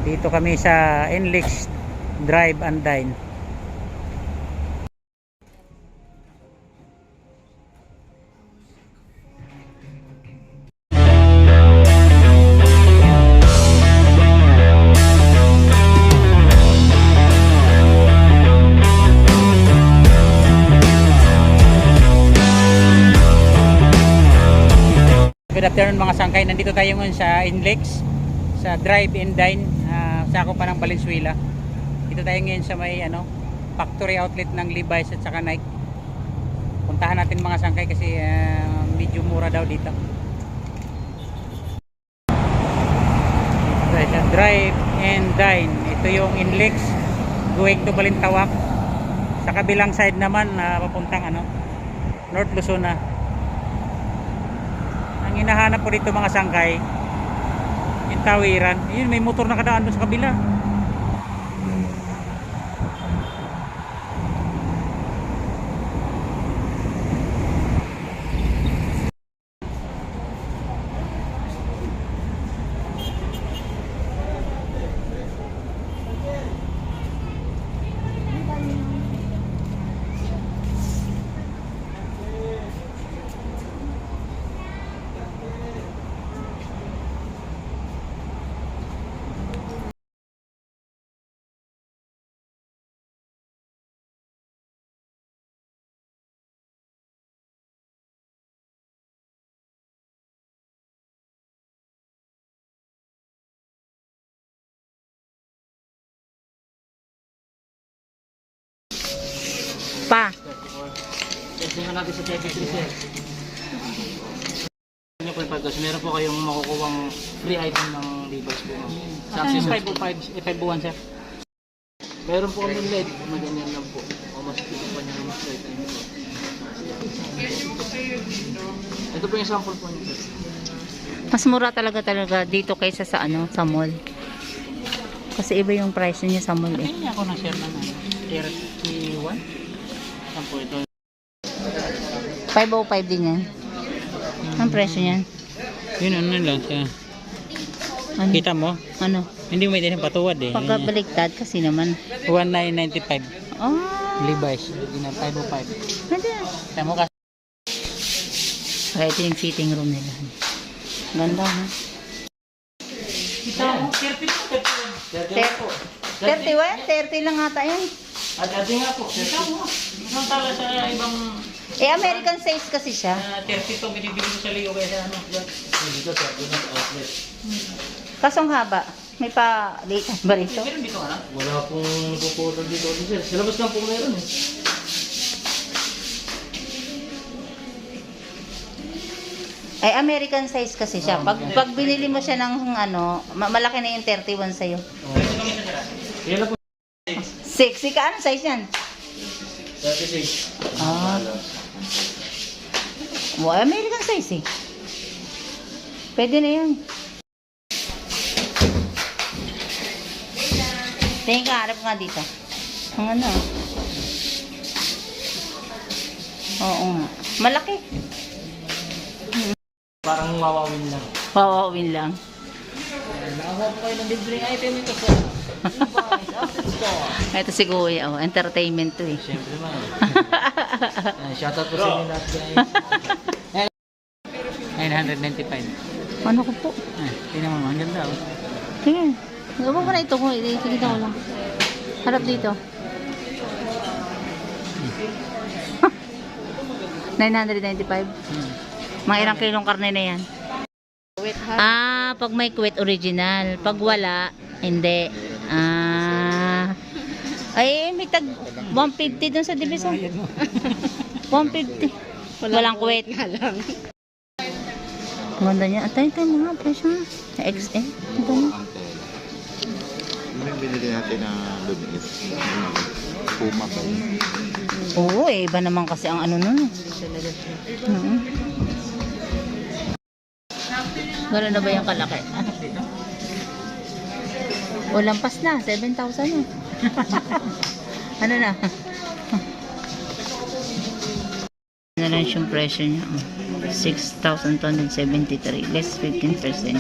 Dito kami sa Inlex Drive and Dine. Good afternoon mga sangkay. Nandito tayo ngayon sa Inlex sa Drive and Dine, sako pa ng Valenzuela. Dito tayo ngayon sa may factory outlet ng Levi's at saka Nike. Puntahan natin mga sangkay kasi medyo mura daw dito. Dito sa Drive and Dine. Ito yung Inlex going to Balintawak. Sa kabilang side naman papuntang North Luzon. Ang hinahanap ko dito mga sangkay, yung tawiran. Yun, may motor na kadaan doon sa kabila. Pa. Testingan natin sa TV3 sir. Meron po kayong makukuhang free item ng Levi's po. Sa 505, 501 sir. Meron po kami LED, maganyan lang po. O mas pito pa niya mas free item po. Ito po yung sample po niya sir. Mas mura talaga dito kaysa sa sa mall. Kasi iba yung price niya sa mall eh. Kaya ako na share naman. 31. Saan po ito? 505 din yan. Ang presyo niyan? Yun lang siya. Ano? Kita mo? Ano? Hindi mo maintindihan patuwad eh. Pagkabaliktad kasi naman. 1995. Oh. Levi's. Original 505. Ano? Kaya mo kasi. Ito yung fitting room nila. Ganda ha? Ito, 30 po. 31? 30 lang ata yan. At ate nga po. Ito mo. Isang tala sa ibang American size kasi siya. 30 to binibili mo sa Leo kaya Dito sir, dito sa outlet. Kasong haba. May pa-litan ba rito? Meron dito ka na? Wala pong puputol dito sir. Sa labas lang po meron eh. Ay, American size kasi siya. Pag binili mo siya ng malaki na yung 31 sa'yo. Kaya po. Sexy ka? Ano size yan? 36. Ah. Wow, American size eh. Pwede na yan. Tingin ka, harap nga dito. Ang Oo nga. Malaki. Parang wawawin lang. Wawawin lang. Nakakuha po kayo ng libreng item ito sir. Ito si Kuya. Oh, entertainment to eh. Siyempre man. Shoutout po sa inyo lahat guys. 995. Ano ko po? Tingnan mo, ang ganda oh. Sige. Gawin ko na ito. Ikikita ko lang. Harap dito. 995. Mga ilang kilong karne na yan? Pag may kwet original. Pag wala, hindi. Ay, may tag 150 dun sa division. 150. Walang kwet. Ganda niya. Atay mga presyo na. Sa XL. Ito na. Yung binili natin na lumiit. Puma ba yun? Oo, iba naman kasi ang nun. Gano'n na ba yung kalaki? O, lampas na. 7,000 na. Ano na? Ano lang yung presyo niya? 6,273. Less 15%.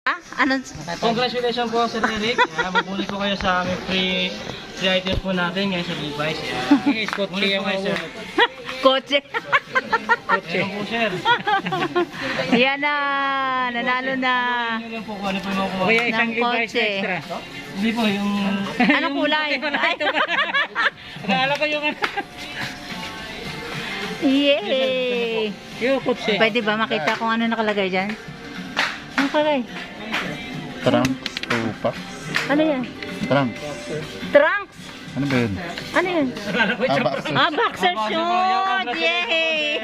Ah, ano? Congratulations po Sir Eric. Magbuli po kayo sa aming free items po natin ngayon sa Levi's. Yes, kotse Muli po yung kayo Sir. Kotse. kotse. Ayan po Sir. Yan na. Nanalo na. Ano lang po kung ano po yung makuha. Kuya, isang Ng Levi's na kotse. extra. Hindi po yung... Anong kulay? Ay. Akala ko yung Yay! yung kotse. Pwede ba makita kung ano nakalagay dyan? Ano nakalagay? Trunks, tupa. Ano yan? Trunks. Trunks! Ano ba yun? Ano yun? Boxer. Ah, boxer short! Yay!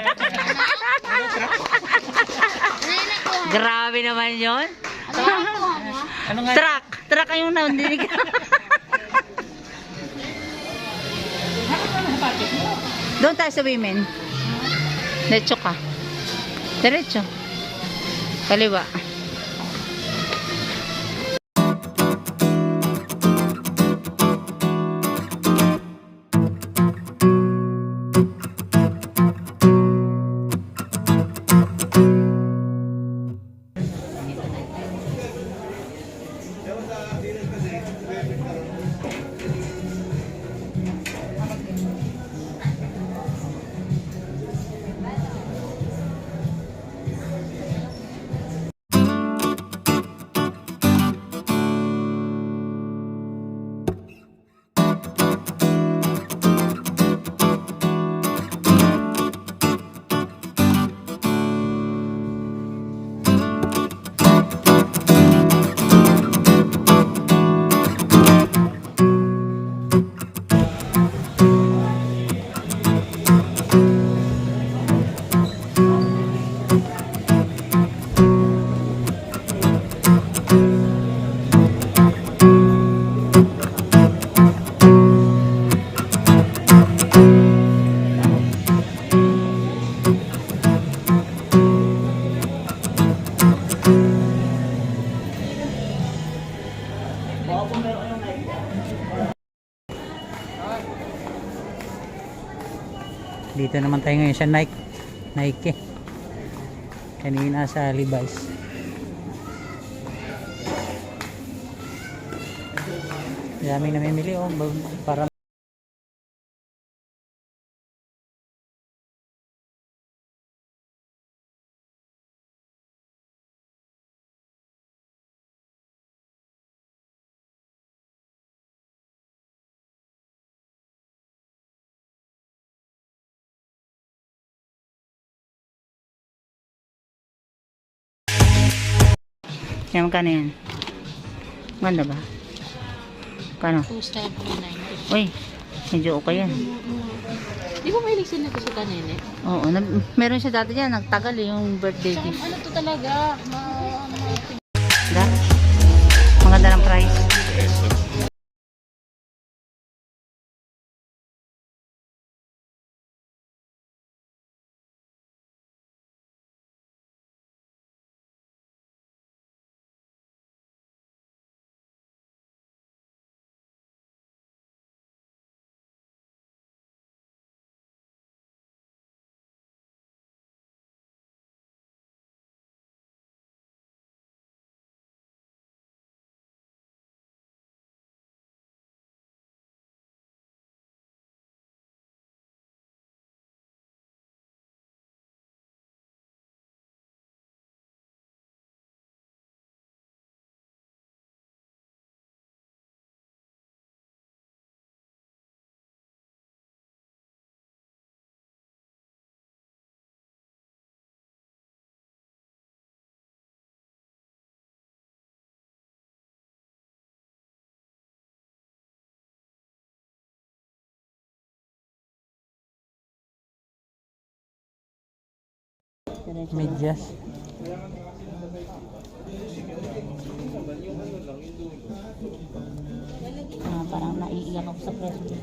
Grabe naman yun. Ano nga? Truck! Truck yung nandinig. Doon tayo sa women. Diretso ka. Diretso. Kaliwa. Dito naman tayo ngayon sa Nike. Kanina sa Levi's. Daming namimili oh, para Yan, magkano yan? Ganda ba? Kano? 279. Uy, medyo okay yan. Di ba may listen na to sa kanene? Oo, meron siya dati dyan, nagtagal yung birthday gift. Ano to talaga? Da? Maganda ng price. medyas. Ah, parang naiiyak ako sa presyo.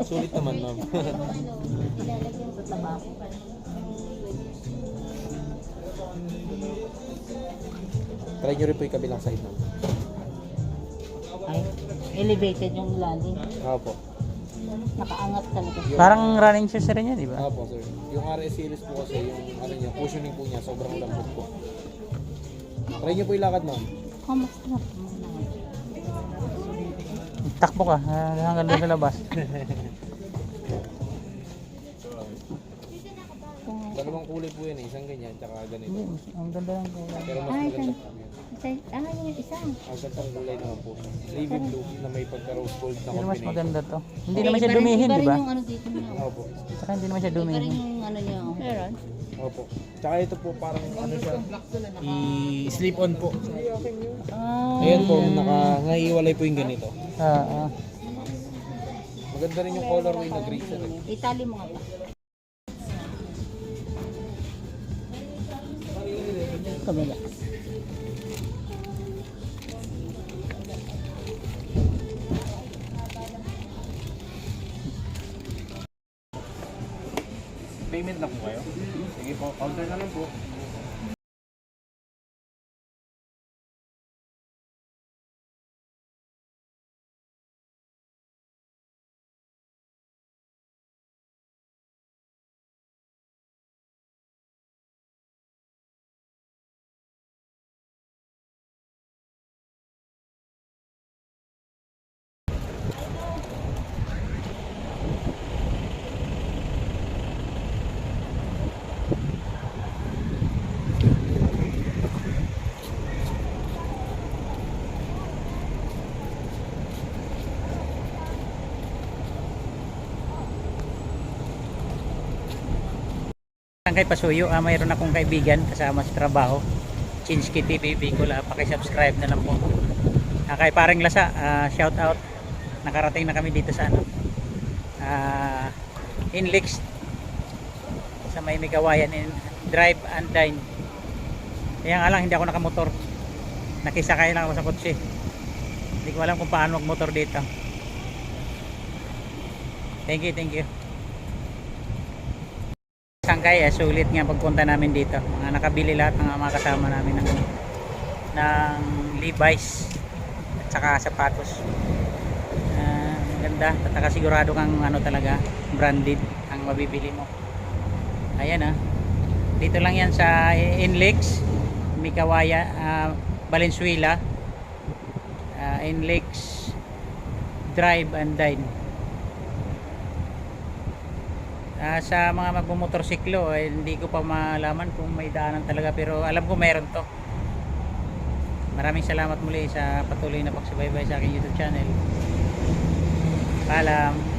Sulit naman ma'am. Sa tabako. Try nyo rin po yung kabilang side ma'am. Ay, elevated yung ilalim. Opo. Nakaangat talaga. Parang running shoes rin yan, di ba? Opo sir. Yung RS series po kasi, yung ano niya, cushioning po niya, sobrang lambot po. Try nyo po ilakad, ma'am. Takbo ka hanggang doon sa labas. Dalawang kulay po yan eh. Isang ganyan, tsaka ganito. Ang ganda lang po. Pero mas maganda po yan. Yung isa. Ang gandang kulay naman po. Navy blue na may pagka-rose gold na Pero mas combination. maganda to. Hindi naman siya dumihin, di ba? Yung ano dito niya. Opo. Saka hindi naman siya Iba rin dumihin. yung ano niya. Meron? Opo. Tsaka ito po parang ano siya. I-slip on po. Ayan po, naiiwalay po yung ganito. Maganda rin yung colorway na gray sa rin. Itali mo nga ba? Kabila. Payment na po kayo? Sige po, counter na lang po. Kay Pasuyo, mayroon akong kaibigan kasama sa trabaho. Chinsky TV Bicol, paki-subscribe na lang po. Kay Paring Lasa, shout out. Nakarating na kami dito sa ano. Inlix sa may Migawayan in Drive and Dine. Kaya nga lang hindi ako nakamotor. Nakisakay lang ako sa kotse. Hindi ko alam kung paano magmotor dito. Thank you. Sangkay, sulit nga pagpunta namin dito. Mga nakabili lahat ng mga kasama namin ng Levi's at saka sapatos. Maganda, tataka sigurado kang ano talaga, branded ang mabibili mo. Ayan dito lang yan sa Inlex, Mikawaya, Valenzuela, Inlex Drive and Dine. Sa mga magmumotorsiklo hindi ko pa malaman kung may daanan talaga, pero alam ko meron to. Maraming salamat muli sa patuloy na pagsubaybay sa aking YouTube channel. Paalam.